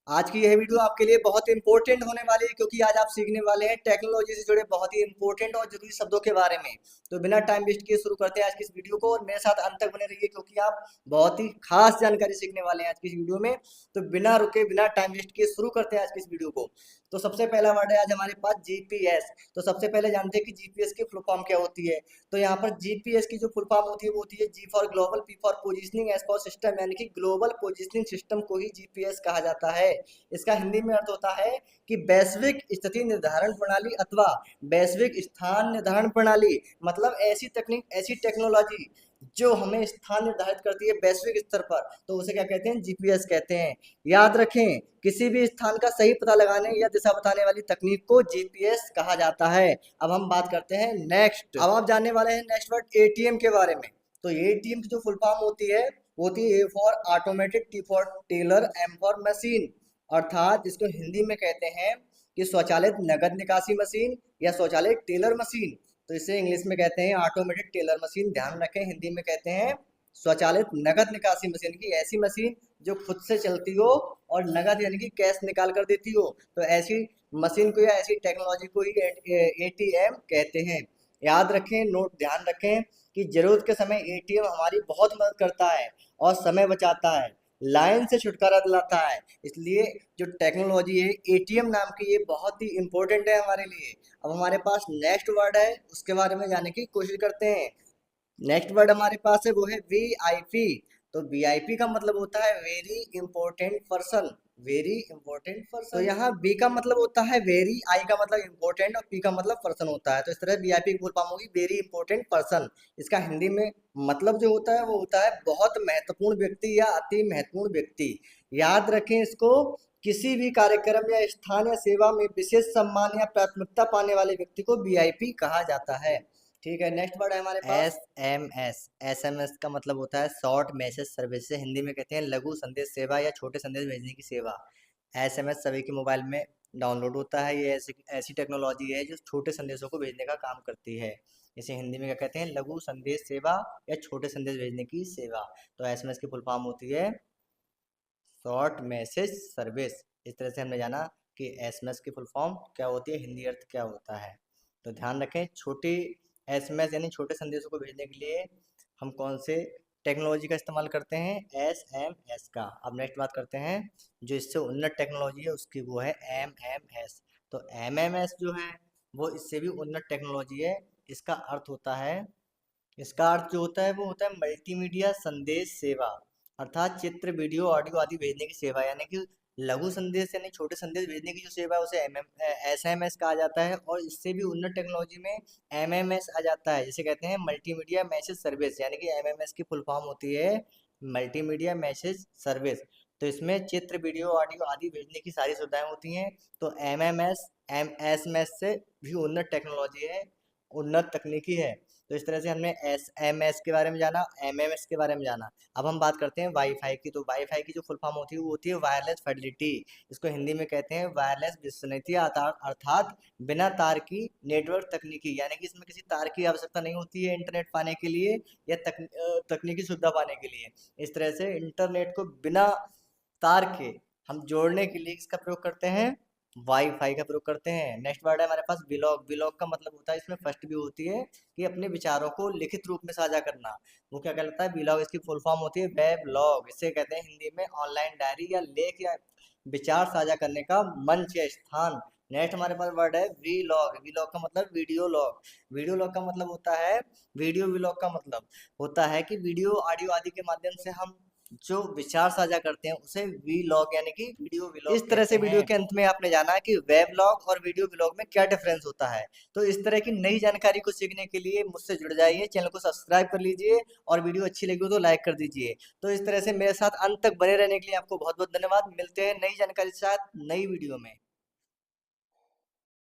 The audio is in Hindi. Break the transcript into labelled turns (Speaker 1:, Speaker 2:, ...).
Speaker 1: आज की यह वीडियो आपके लिए बहुत इंपॉर्टेंट होने वाली है क्योंकि आज आप सीखने वाले हैं टेक्नोलॉजी से जुड़े बहुत ही इंपॉर्टेंट और जरूरी शब्दों के बारे में। तो बिना टाइम वेस्ट किए शुरू करते हैं आज की इस वीडियो को और मेरे साथ अंत तक बने रहिए क्योंकि आप बहुत ही खास जानकारी सीखने वाले हैं आज की इस वीडियो में। तो बिना रुके बिना टाइम वेस्ट किए शुरू करते हैं आज की इस वीडियो को। तो सबसे पहला वर्ड है आज हमारे पास जीपीएस। तो सबसे पहले जानते हैं कि जीपीएस की फुल फॉर्म क्या होती है। तो यहाँ पर जीपीएस की जो फुल फॉर्म होती है वो होती है G for global, P for positioning, S for system, यानी कि ग्लोबल पोजिशनिंग सिस्टम को ही जीपीएस कहा जाता है। इसका हिंदी में अर्थ होता है कि वैश्विक स्थिति निर्धारण प्रणाली अथवा वैश्विक स्थान निर्धारण प्रणाली। मतलब ऐसी तकनीक, ऐसी टेक्नोलॉजी जो हमें स्थान निर्धारित करती है वैश्विक स्तर पर, तो उसे क्या कहते हैं, जीपीएस कहते हैं। याद रखें, किसी भी स्थान का सही पता लगाने या दिशा बताने वाली तकनीक को जीपीएस कहा जाता है। अब हम बात करते हैं नेक्स्ट। अब आप जानने वाले हैं नेक्स्ट वर्ड एटीएम के बारे में। तो एटीएम की जो फुल फॉर्म होती है वो होती है A for automatic, T for tailor, M for machine. अर्थात इसको हिंदी में कहते हैं कि स्वचालित नगद निकासी मशीन या स्वचालित टेलर मशीन। तो इसे इंग्लिश में कहते हैं ऑटोमेटेड टेलर मशीन। ध्यान रखें, हिंदी में कहते हैं स्वचालित नगद निकासी मशीन, की ऐसी मशीन जो खुद से चलती हो और नगद यानी कि कैश निकाल कर देती हो। तो ऐसी मशीन को या ऐसी टेक्नोलॉजी को ही एटीएम कहते हैं। याद रखें, नोट ध्यान रखें कि जरूरत के समय एटीएम हमारी बहुत मदद करता है और समय बचाता है, लाइन से छुटकारा दिलाता है। इसलिए जो टेक्नोलॉजी है एटीएम नाम की, ये बहुत ही इंपॉर्टेंट है हमारे लिए। अब हमारे पास नेक्स्ट वर्ड है, उसके बारे में जानने की कोशिश करते हैं। नेक्स्ट वर्ड हमारे पास है वो है वीआईपी। तो वीआईपी का मतलब होता है very important person, very important person. तो यहाँ बी का मतलब होता है वेरी, आई का मतलब इंपॉर्टेंट और पी का मतलब पर्सन होता है। तो इस तरह वीआईपी की फुल फॉर्म होगी वेरी इंपॉर्टेंट पर्सन। इसका हिंदी में मतलब जो होता है वो होता है बहुत महत्वपूर्ण व्यक्ति या अति महत्वपूर्ण व्यक्ति। याद रखें इसको, किसी भी कार्यक्रम या स्थान या सेवा में विशेष सम्मान या प्राथमिकता पाने वाले व्यक्ति को वीआईपी कहा जाता है। ठीक है, नेक्स्ट वर्ड है हमारे पास एसएमएस। एसएमएस का मतलब होता है शॉर्ट मैसेज सर्विस, से हिंदी में कहते हैं लघु संदेश सेवा या छोटे संदेश भेजने की सेवा। एसएमएस सभी के मोबाइल में डाउनलोड होता है। ये ऐसी टेक्नोलॉजी है जो छोटे संदेशों को भेजने का काम करती है। इसे हिंदी में क्या कहते हैं, लघु संदेश सेवा या छोटे संदेश भेजने की सेवा। तो एसएमएस की फुल फॉर्म होती है शॉर्ट मैसेज सर्विस। इस तरह से हमने जाना कि एसएमएस की फुल फॉर्म क्या होती है, हिंदी अर्थ क्या होता है। तो ध्यान रखें, छोटी एसएमएस यानी छोटे संदेशों को भेजने के लिए हम कौन से टेक्नोलॉजी का इस्तेमाल करते हैं, एसएमएस का। अब नेक्स्ट बात करते हैं जो इससे उन्नत टेक्नोलॉजी है उसकी, वो है एमएमएस। तो एमएमएस जो है वो इससे भी उन्नत टेक्नोलॉजी है। इसका अर्थ होता है, इसका अर्थ जो होता है वो होता है मल्टीमीडिया संदेश सेवा। अर्थात चित्र, वीडियो, ऑडियो आदि भेजने की सेवा, यानी कि लघु संदेश यानी छोटे संदेश भेजने की जो सेवा है उसे एसएमएस कहा जाता है। और इससे भी उन्नत टेक्नोलॉजी में एमएमएस आ जाता है, जिसे कहते हैं मल्टीमीडिया मैसेज सर्विस, यानी कि एमएमएस की फुल फॉर्म होती है मल्टीमीडिया मैसेज सर्विस। तो इसमें चित्र, वीडियो, ऑडियो आदि भेजने की सारी सुविधाएं होती हैं। तो एमएमएस एसएमएस से भी उन्नत टेक्नोलॉजी है, उन्नत तकनीकी है। तो इस तरह से हमने एसएमएस के बारे में जाना, एमएमएस के बारे में जाना। अब हम बात करते हैं वाईफाई की। तो वाईफाई की जो फुल फॉर्म होती है वो होती है वायरलेस फिडेलिटी। इसको हिंदी में कहते हैं वायरलेस विश्वसनीयता, अर्थात बिना तार की नेटवर्क तकनीकी, यानी कि इसमें किसी तार की आवश्यकता नहीं होती है इंटरनेट पाने के लिए या तकनीकी सुविधा पाने के लिए। इस तरह से इंटरनेट को बिना तार के हम जोड़ने के लिए इसका प्रयोग करते हैं, वाईफाई का प्रयोग करते हैं। नेक्स्ट वर्ड है हमारे पास ब्लॉग। ब्लॉग का मतलब होता है, इसमें फर्स्ट भी होती है कि अपने विचारों को लिखित रूप में साझा करना। वो क्या कहलाता है, ब्लॉग। इसकी फुल फॉर्म होती है वेब लॉग। इसे कहते हैं हिंदी में ऑनलाइन डायरी या लेख या विचार साझा करने का मंच या स्थान। नेक्स्ट हमारे पास वर्ड है वीलॉग। वीलॉग का मतलब वीडियो लॉग। वीडियो लॉग का मतलब होता है, वीडियो व्लॉग का मतलब होता है कि वीडियो, ऑडियो आदि के माध्यम से हम जो विचार साझा करते हैं उसे वीलॉग यानी कि वीडियो व्लॉग। इस तरह से वीडियो के अंत में आपने जाना कि वेब व्लॉग और वीडियो व्लॉग में क्या डिफरेंस होता है। तो इस तरह की नई जानकारी को सीखने के लिए मुझसे जुड़ जाइए, चैनल को सब्सक्राइब कर लीजिए और वीडियो अच्छी लगी हो तो लाइक कर दीजिए। तो इस तरह से मेरे साथ अंत तक बने रहने के लिए आपको बहुत बहुत धन्यवाद। मिलते हैं नई जानकारी के साथ नई वीडियो में।